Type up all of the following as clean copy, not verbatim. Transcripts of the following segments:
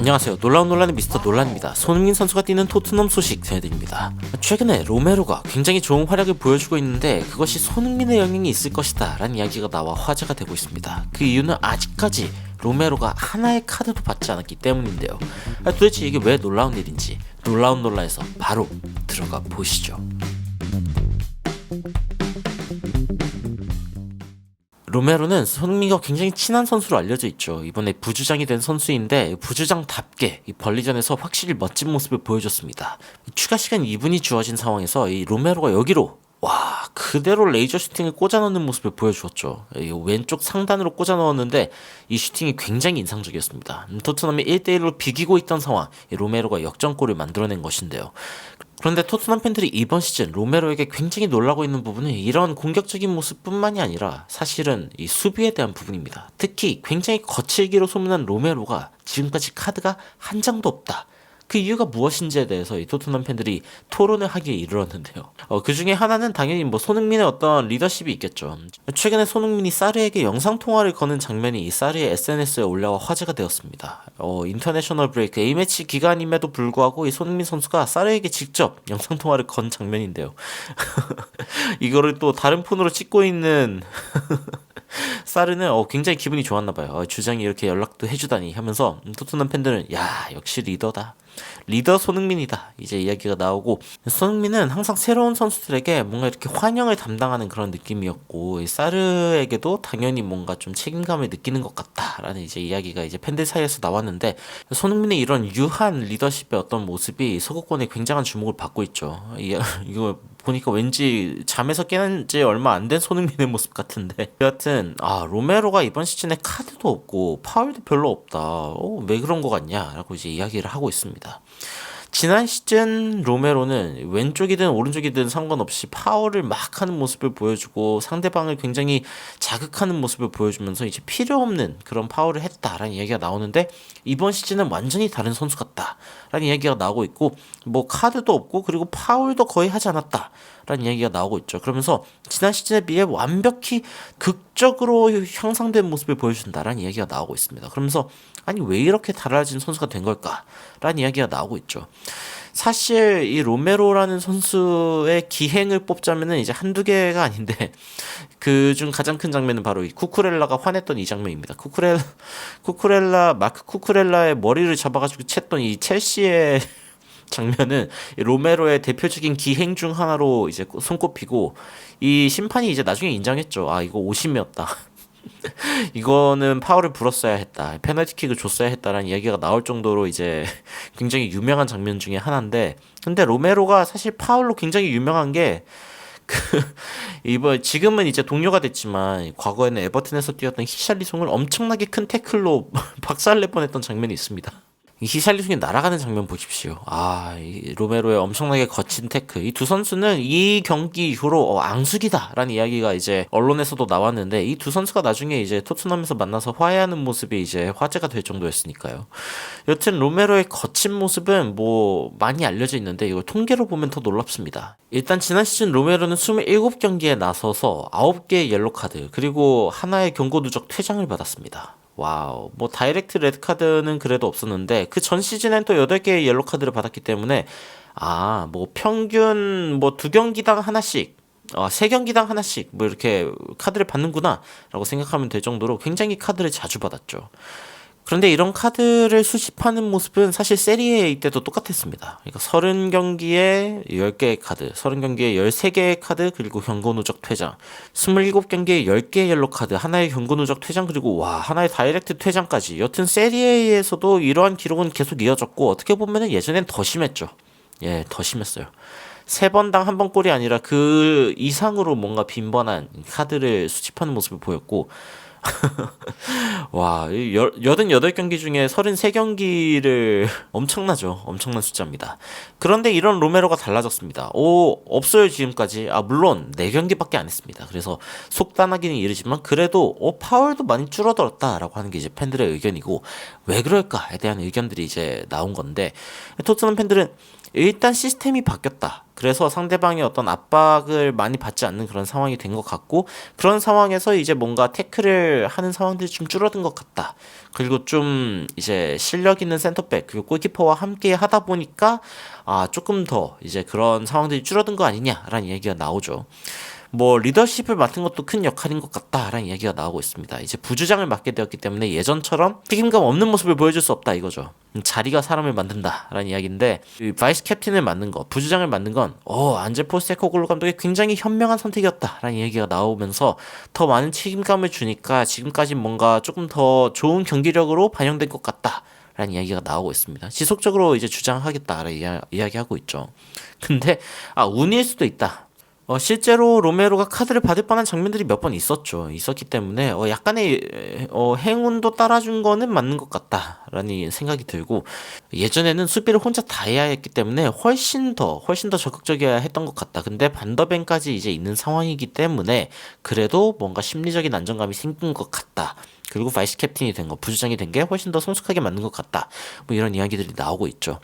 안녕하세요. 놀라운 논란의 미스터 논란입니다. 손흥민 선수가 뛰는 토트넘 소식 전해드립니다. 최근에 로메로가 굉장히 좋은 활약을 보여주고 있는데 그것이 손흥민의 영향이 있을 것이다 라는 이야기가 나와 화제가 되고 있습니다. 그 이유는 아직까지 로메로가 하나의 카드도 받지 않았기 때문인데요. 도대체 이게 왜 놀라운 일인지 놀라운 논란에서 바로 들어가 보시죠. 로메로는 손흥민과 굉장히 친한 선수로 알려져 있죠. 이번에 부주장이 된 선수인데 부주장답게 이 벌리전에서 확실히 멋진 모습을 보여줬습니다. 추가 시간 2분이 주어진 상황에서 이 로메로가 여기로 그대로 레이저 슈팅을 꽂아 넣는 모습을 보여주었죠. 왼쪽 상단으로 꽂아 넣었는데 이 슈팅이 굉장히 인상적이었습니다. 토트넘이 1대1로 비기고 있던 상황, 로메로가 역전골을 만들어낸 것인데요. 그런데 토트넘 팬들이 이번 시즌 로메로에게 굉장히 놀라고 있는 부분은 이런 공격적인 모습뿐만이 아니라 사실은 이 수비에 대한 부분입니다. 특히 굉장히 거칠기로 소문난 로메로가 지금까지 카드가 한 장도 없다. 그 이유가 무엇인지에 대해서 이 토트넘 팬들이 토론을 하기에 이르렀는데요. 그 중에 하나는 당연히 손흥민의 어떤 리더십이 있겠죠. 최근에 손흥민이 사르에게 영상통화를 거는 장면이 이 사르의 SNS에 올라와 화제가 되었습니다. 인터내셔널 브레이크 A매치 기간임에도 불구하고 이 손흥민 선수가 사르에게 직접 영상통화를 건 장면인데요. 이거를 또 다른 폰으로 찍고 있는 사르는 굉장히 기분이 좋았나봐요. 주장이 이렇게 연락도 해주다니 하면서 토트넘 팬들은 야 역시 리더다. 리더 손흥민이다. 이제 이야기가 나오고 손흥민은 항상 새로운 선수들에게 뭔가 이렇게 환영을 담당하는 그런 느낌이었고 사르에게도 당연히 뭔가 좀 책임감을 느끼는 것 같다라는 이제 이야기가 이제 팬들 사이에서 나왔는데 손흥민의 이런 유한 리더십의 어떤 모습이 서구권에 굉장한 주목을 받고 있죠. 이거 보니까 왠지 잠에서 깨는 지 얼마 안 된 손흥민의 모습 같은데 여하튼 로메로가 이번 시즌에 카드도 없고 파울도 별로 없다. 왜 그런 거 같냐 라고 이제 이야기를 하고 있습니다. 지난 시즌 로메로는 왼쪽이든 오른쪽이든 상관없이 파울을 막 하는 모습을 보여주고 상대방을 굉장히 자극하는 모습을 보여주면서 이제 필요 없는 그런 파울을 했다라는 이야기가 나오는데 이번 시즌은 완전히 다른 선수 같다라는 이야기가 나오고 있고 카드도 없고 그리고 파울도 거의 하지 않았다라는 이야기가 나오고 있죠. 그러면서 지난 시즌에 비해 완벽히 극적으로 향상된 모습을 보여준다라는 이야기가 나오고 있습니다. 그러면서 아니 왜 이렇게 달라진 선수가 된 걸까라는 이야기가 나오고 있죠. 사실 이 로메로라는 선수의 기행을 뽑자면은 이제 한두 개가 아닌데 그중 가장 큰 장면은 바로 이 쿠쿠렐라가 화냈던 이 장면입니다. 마크 쿠쿠렐라의 머리를 잡아가지고 챘던 이 첼시의 장면은 로메로의 대표적인 기행 중 하나로 이제 손꼽히고 이 심판이 이제 나중에 인정했죠. 이거 오심이었다. 이거는 파울을 불었어야 했다. 페널티킥을 줬어야 했다라는 이야기가 나올 정도로 이제 굉장히 유명한 장면 중에 하나인데 근데 로메로가 사실 파울로 굉장히 유명한 게 지금은 이제 동료가 됐지만 과거에는 에버튼에서 뛰었던 히샬리송을 엄청나게 큰 태클로 박살낼 뻔했던 장면이 있습니다. 이 히샬리송이 날아가는 장면 보십시오. 이 로메로의 엄청나게 거친 태클. 이 두 선수는 이 경기 이후로 앙숙이다라는 이야기가 이제 언론에서도 나왔는데 이 두 선수가 나중에 이제 토트넘에서 만나서 화해하는 모습이 이제 화제가 될 정도였으니까요. 여튼 로메로의 거친 모습은 많이 알려져 있는데 이걸 통계로 보면 더 놀랍습니다. 일단 지난 시즌 로메로는 27경기에 나서서 9개의 옐로카드 그리고 하나의 경고 누적 퇴장을 받았습니다. 와우, 다이렉트 레드카드는 그래도 없었는데 그 전 시즌엔 또 8개의 옐로카드를 받았기 때문에 평균 2경기당 하나씩 3경기당 하나씩 이렇게 카드를 받는구나 라고 생각하면 될 정도로 굉장히 카드를 자주 받았죠. 그런데 이런 카드를 수집하는 모습은 사실 세리에 이때도 똑같았습니다. 그러니까 30경기에 10개의 카드, 30경기에 13개의 카드, 그리고 경고 누적 퇴장, 27경기에 10개의 옐로 카드, 하나의 경고 누적 퇴장, 그리고 하나의 다이렉트 퇴장까지. 여튼 세리에에서도 이러한 기록은 계속 이어졌고 어떻게 보면은 예전엔 더 심했죠. 예, 더 심했어요. 3번당 1번 골이 아니라 그 이상으로 뭔가 빈번한 카드를 수집하는 모습을 보였고 88경기 중에 33경기를 엄청나죠. 엄청난 숫자입니다. 그런데 이런 로메로가 달라졌습니다. 없어요 지금까지. 물론 4경기밖에 안 했습니다. 그래서 속단하기는 이르지만 그래도 파울도 많이 줄어들었다라고 하는 게 이제 팬들의 의견이고 왜 그럴까에 대한 의견들이 이제 나온 건데 토트넘 팬들은 일단 시스템이 바뀌었다. 그래서 상대방의 어떤 압박을 많이 받지 않는 그런 상황이 된 것 같고, 그런 상황에서 이제 뭔가 태클을 하는 상황들이 좀 줄어든 것 같다. 그리고 좀 이제 실력 있는 센터백 그리고 골키퍼와 함께 하다 보니까 조금 더 이제 그런 상황들이 줄어든 거 아니냐라는 얘기가 나오죠. 뭐 리더십을 맡은 것도 큰 역할인 것 같다라는 이야기가 나오고 있습니다. 이제 부주장을 맡게 되었기 때문에 예전처럼 책임감 없는 모습을 보여줄 수 없다 이거죠. 자리가 사람을 만든다라는 이야기인데, 이 바이스 캡틴을 맡는 거, 부주장을 맡는 건 안제 포스테코글루 감독이 굉장히 현명한 선택이었다라는 이야기가 나오면서 더 많은 책임감을 주니까 지금까지 뭔가 조금 더 좋은 경기력으로 반영된 것 같다. 라는 이야기가 나오고 있습니다. 지속적으로 이제 주장하겠다라는 이야기하고 있죠. 근데 운일 수도 있다. 실제로 로메로가 카드를 받을 뻔한 장면들이 몇 번 있었기 때문에 약간의 행운도 따라준 거는 맞는 것 같다라는 생각이 들고, 예전에는 수비를 혼자 다 해야 했기 때문에 훨씬 더 적극적이어야 했던 것 같다. 근데 반더벤까지 이제 있는 상황이기 때문에 그래도 뭔가 심리적인 안정감이 생긴 것 같다. 그리고 바이스 캡틴이 된 거, 부주장이 된 게 훨씬 더 성숙하게 맞는 것 같다. 뭐 이런 이야기들이 나오고 있죠.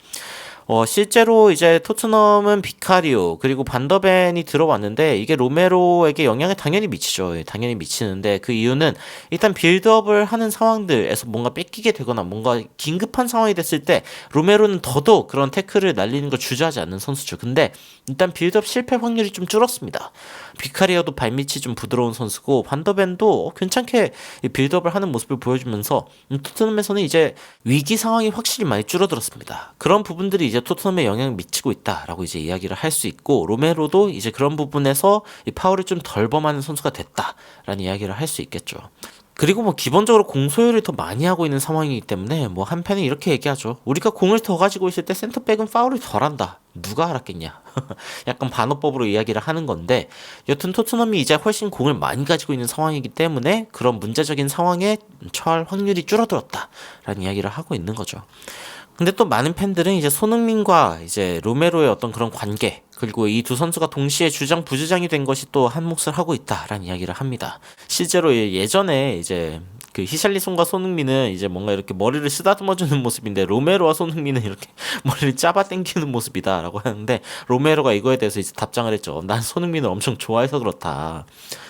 실제로 이제 토트넘은 비카리오 그리고 반더벤이 들어왔는데 이게 로메로에게 영향을 당연히 미치죠. 당연히 미치는데 그 이유는 일단 빌드업을 하는 상황들에서 뭔가 뺏기게 되거나 뭔가 긴급한 상황이 됐을 때 로메로는 더더욱 그런 태클을 날리는 걸 주저하지 않는 선수죠. 근데 일단 빌드업 실패 확률이 좀 줄었습니다. 비카리오도 발밑이 좀 부드러운 선수고 반더벤도 괜찮게 빌드업을 하는 모습을 보여주면서 토트넘에서는 이제 위기 상황이 확실히 많이 줄어들었습니다. 그런 부분들이 이제 토트넘에 영향을 미치고 있다라고 이제 이야기를 할 수 있고, 로메로도 이제 그런 부분에서 이 파울을 좀 덜 범하는 선수가 됐다라는 이야기를 할 수 있겠죠. 그리고 뭐 기본적으로 공 소유를 더 많이 하고 있는 상황이기 때문에 뭐 한편은 이렇게 얘기하죠. 우리가 공을 더 가지고 있을 때 센터백은 파울을 덜 한다. 누가 알았겠냐. 약간 반어법으로 이야기를 하는 건데, 여튼 토트넘이 이제 훨씬 공을 많이 가지고 있는 상황이기 때문에 그런 문제적인 상황에 처할 확률이 줄어들었다라는 이야기를 하고 있는 거죠. 근데 또 많은 팬들은 이제 손흥민과 이제 로메로의 어떤 그런 관계, 그리고 이 두 선수가 동시에 주장 부주장이 된 것이 또 한 몫을 하고 있다라는 이야기를 합니다. 실제로 예전에 이제 그 히샬리송과 손흥민은 이제 뭔가 이렇게 머리를 쓰다듬어주는 모습인데, 로메로와 손흥민은 이렇게 머리를 잡아당기는 모습이다라고 하는데, 로메로가 이거에 대해서 이제 답장을 했죠. 난 손흥민을 엄청 좋아해서 그렇다.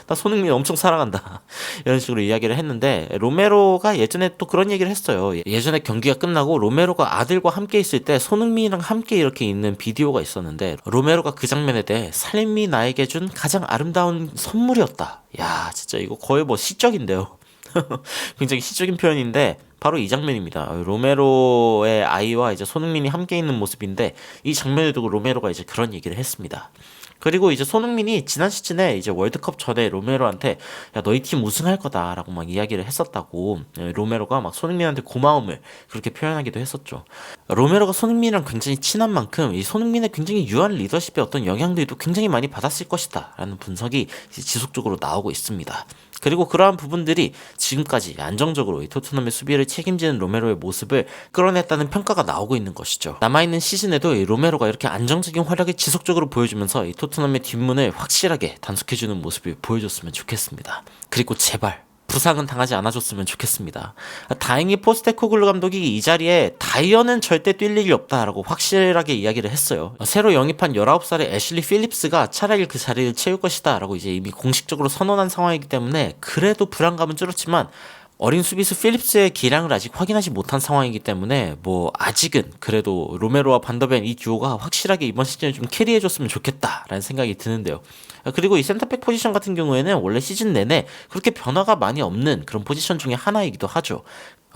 나 손흥민 엄청 사랑한다. 이런 식으로 이야기를 했는데, 로메로가 예전에 또 그런 얘기를 했어요. 예전에 경기가 끝나고 로메로가 아들과 함께 있을 때 손흥민이랑 함께 이렇게 있는 비디오가 있었는데, 로메로가 그 장면에 대해 삶이 나에게 준 가장 아름다운 선물이었다. 야, 진짜 이거 거의 뭐 시적인데요. 굉장히 시적인 표현인데 바로 이 장면입니다. 로메로의 아이와 이제 손흥민이 함께 있는 모습인데, 이 장면을 두고 로메로가 이제 그런 얘기를 했습니다. 그리고 이제 손흥민이 지난 시즌에 이제 월드컵 전에 로메로한테 야, 너희 팀 우승할 거다라고 막 이야기를 했었다고, 로메로가 막 손흥민한테 고마움을 그렇게 표현하기도 했었죠. 로메로가 손흥민이랑 굉장히 친한 만큼 이 손흥민의 굉장히 유한 리더십의 어떤 영향들도 굉장히 많이 받았을 것이다 라는 분석이 지속적으로 나오고 있습니다. 그리고 그러한 부분들이 지금까지 안정적으로 이 토트넘의 수비를 책임지는 로메로의 모습을 끌어냈다는 평가가 나오고 있는 것이죠. 남아있는 시즌에도 이 로메로가 이렇게 안정적인 활약을 지속적으로 보여주면서 이 토트넘의 뒷문을 확실하게 단속해주는 모습을 보여줬으면 좋겠습니다. 그리고 제발 부상은 당하지 않아줬으면 좋겠습니다. 다행히 포스테코글루 감독이 이 자리에 다이어는 절대 뛸 일이 없다라고 확실하게 이야기를 했어요. 새로 영입한 19살의 애슐리 필립스가 차라리 그 자리를 채울 것이다 라고 이제 이미 공식적으로 선언한 상황이기 때문에 그래도 불안감은 줄었지만, 어린 수비수 필립스의 기량을 아직 확인하지 못한 상황이기 때문에 뭐 아직은 그래도 로메로와 반더벤 이 듀오가 확실하게 이번 시즌을 좀 캐리해줬으면 좋겠다라는 생각이 드는데요. 그리고 이 센터백 포지션 같은 경우에는 원래 시즌 내내 그렇게 변화가 많이 없는 그런 포지션 중에 하나이기도 하죠.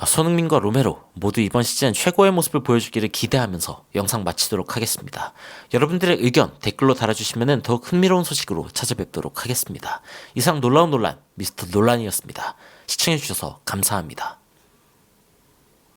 손흥민과 로메로 모두 이번 시즌 최고의 모습을 보여주기를 기대하면서 영상 마치도록 하겠습니다. 여러분들의 의견 댓글로 달아주시면 더욱 흥미로운 소식으로 찾아뵙도록 하겠습니다. 이상 놀라운 논란 미스터 논란이었습니다. 시청해주셔서 감사합니다.